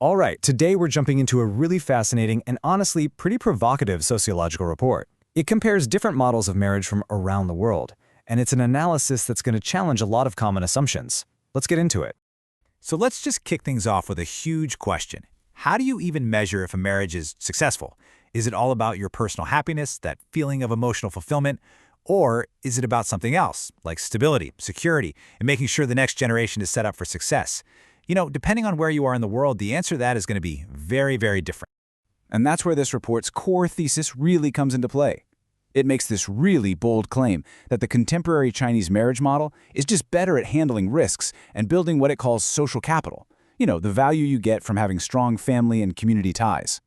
All right, today we're jumping into a really fascinating and honestly pretty provocative sociological report. It compares different models of marriage from around the world, and it's an analysis that's going to challenge a lot of common assumptions. Let's get into it. So let's just kick things off with a huge question. How do you even measure if a marriage is successful? Is it all about your personal happiness, that feeling of emotional fulfillment? Or is it about something else, like stability, security, and making sure the next generation is set up for success? Depending on where you are in the world, the answer to that is going to be very, very different. And that's where this report's core thesis really comes into play. It makes this really bold claim that the contemporary Chinese marriage model is just better at handling risks and building what it calls social capital. The value you get from having strong family and community ties.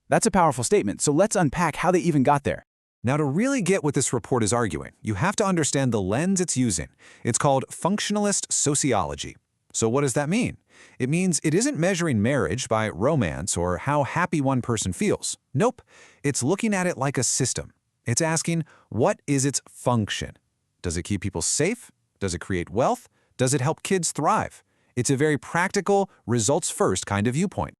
That's a powerful statement, so let's unpack how they even got there. Now, to really get what this report is arguing, you have to understand the lens it's using. It's called functionalist sociology. So what does that mean? It means it isn't measuring marriage by romance or how happy one person feels. Nope. It's looking at it like a system. It's asking, what is its function? Does it keep people safe? Does it create wealth? Does it help kids thrive? It's a very practical, results-first kind of viewpoint.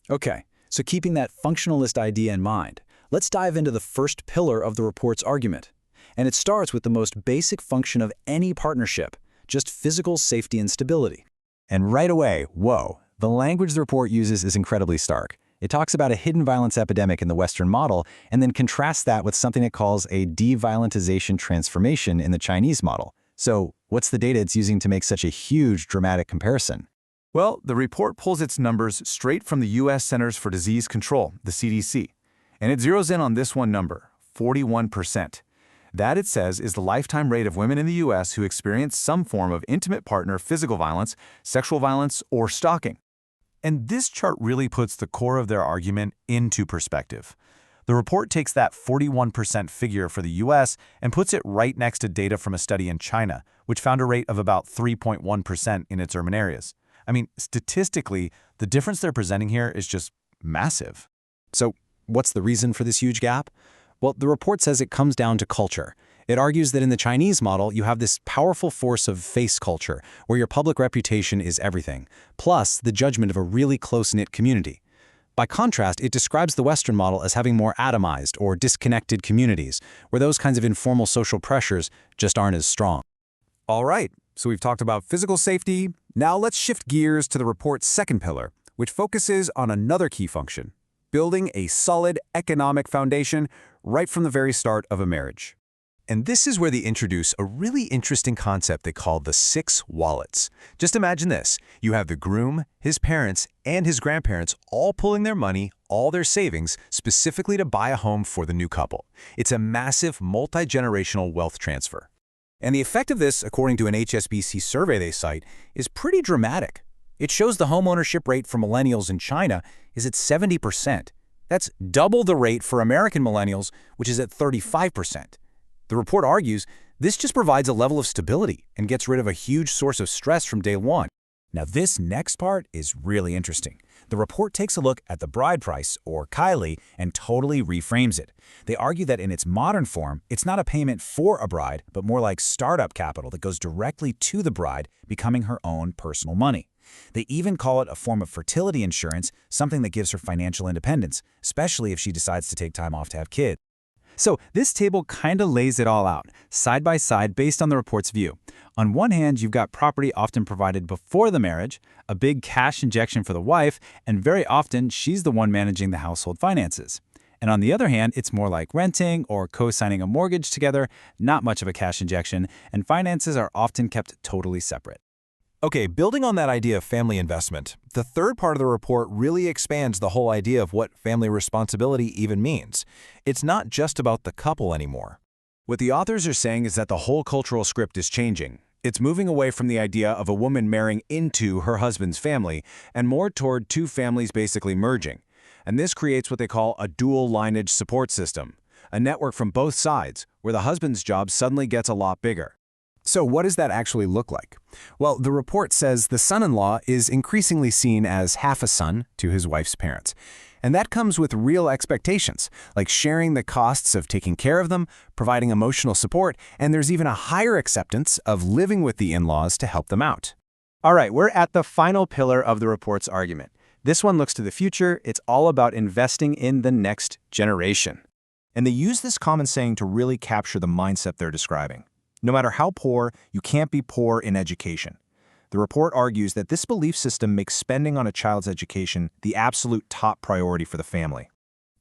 Okay, so keeping that functionalist idea in mind, let's dive into the first pillar of the report's argument. And it starts with the most basic function of any partnership, just physical safety and stability. And right away, whoa, the language the report uses is incredibly stark. It talks about a hidden violence epidemic in the Western model and then contrasts that with something it calls a de-violentization transformation in the Chinese model. So what's the data it's using to make such a huge, dramatic comparison? Well, the report pulls its numbers straight from the U.S. Centers for Disease Control, the CDC. And it zeroes in on this one number, 41%. That, it says, is the lifetime rate of women in the U.S. who experience some form of intimate partner physical violence, sexual violence, or stalking. And this chart really puts the core of their argument into perspective. The report takes that 41% figure for the U.S. and puts it right next to data from a study in China, which found a rate of about 3.1% in its urban areas. I mean, statistically, the difference they're presenting here is just massive. So what's the reason for this huge gap? Well, the report says it comes down to culture. It argues that in the Chinese model, you have this powerful force of face culture, where your public reputation is everything, plus the judgment of a really close-knit community. By contrast, it describes the Western model as having more atomized or disconnected communities, where those kinds of informal social pressures just aren't as strong. All right, so we've talked about physical safety. Now let's shift gears to the report's second pillar, which focuses on another key function: building a solid economic foundation right from the very start of a marriage. And this is where they introduce a really interesting concept they call the 6 wallets. Just imagine this. You have the groom, his parents, and his grandparents all pulling their money, all their savings, specifically to buy a home for the new couple. It's a massive multi-generational wealth transfer. And the effect of this, according to an HSBC survey they cite, is pretty dramatic. It shows the homeownership rate for millennials in China is at 70%. That's double the rate for American millennials, which is at 35%. The report argues this just provides a level of stability and gets rid of a huge source of stress from day one. Now, this next part is really interesting. The report takes a look at the bride price, or Kylie, and totally reframes it. They argue that in its modern form, it's not a payment for a bride, but more like startup capital that goes directly to the bride, becoming her own personal money. They even call it a form of fertility insurance, something that gives her financial independence, especially if she decides to take time off to have kids. So this table kind of lays it all out, side by side based on the report's view. On one hand, you've got property often provided before the marriage, a big cash injection for the wife, and very often she's the one managing the household finances. And on the other hand, it's more like renting or co-signing a mortgage together, not much of a cash injection, and finances are often kept totally separate. Okay, building on that idea of family investment, the third part of the report really expands the whole idea of what family responsibility even means. It's not just about the couple anymore. What the authors are saying is that the whole cultural script is changing. It's moving away from the idea of a woman marrying into her husband's family and more toward two families basically merging. And this creates what they call a dual lineage support system, a network from both sides where the husband's job suddenly gets a lot bigger. So what does that actually look like? Well, the report says the son-in-law is increasingly seen as half a son to his wife's parents. And that comes with real expectations, like sharing the costs of taking care of them, providing emotional support, and there's even a higher acceptance of living with the in-laws to help them out. All right, we're at the final pillar of the report's argument: This one looks to the future. It's all about investing in the next generation. And they use this common saying to really capture the mindset they're describing. No matter how poor, you can't be poor in education. The report argues that this belief system makes spending on a child's education the absolute top priority for the family.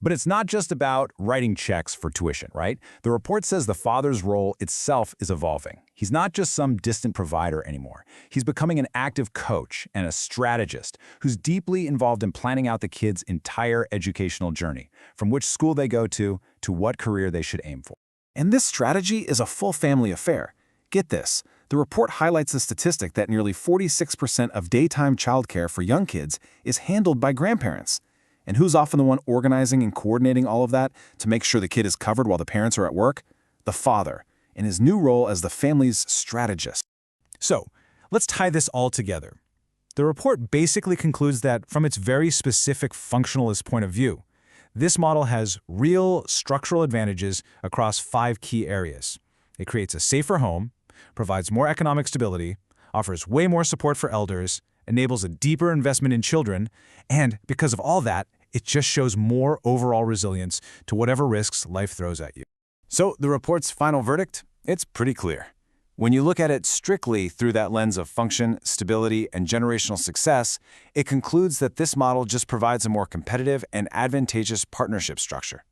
But it's not just about writing checks for tuition, right? The report says the father's role itself is evolving. He's not just some distant provider anymore. He's becoming an active coach and a strategist who's deeply involved in planning out the kid's entire educational journey, from which school they go to what career they should aim for. And this strategy is a full family affair. Get this, the report highlights the statistic that nearly 46% of daytime childcare for young kids is handled by grandparents. And who's often the one organizing and coordinating all of that to make sure the kid is covered while the parents are at work? The father, in his new role as the family's strategist. So, let's tie this all together. The report basically concludes that, from its very specific functionalist point of view, this model has real structural advantages across 5 key areas. It creates a safer home, provides more economic stability, offers way more support for elders, enables a deeper investment in children, and because of all that, it just shows more overall resilience to whatever risks life throws at you. So the report's final verdict? It's pretty clear. When you look at it strictly through that lens of function, stability, and generational success, it concludes that this model just provides a more competitive and advantageous partnership structure.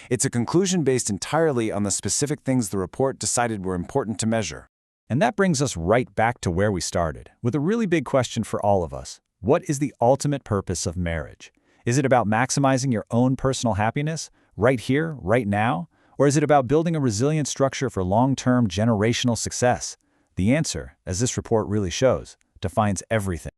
It's a conclusion based entirely on the specific things the report decided were important to measure. And that brings us right back to where we started, with a really big question for all of us. What is the ultimate purpose of marriage? Is it about maximizing your own personal happiness, right here, right now? Or is it about building a resilient structure for long-term generational success? The answer, as this report really shows, defines everything.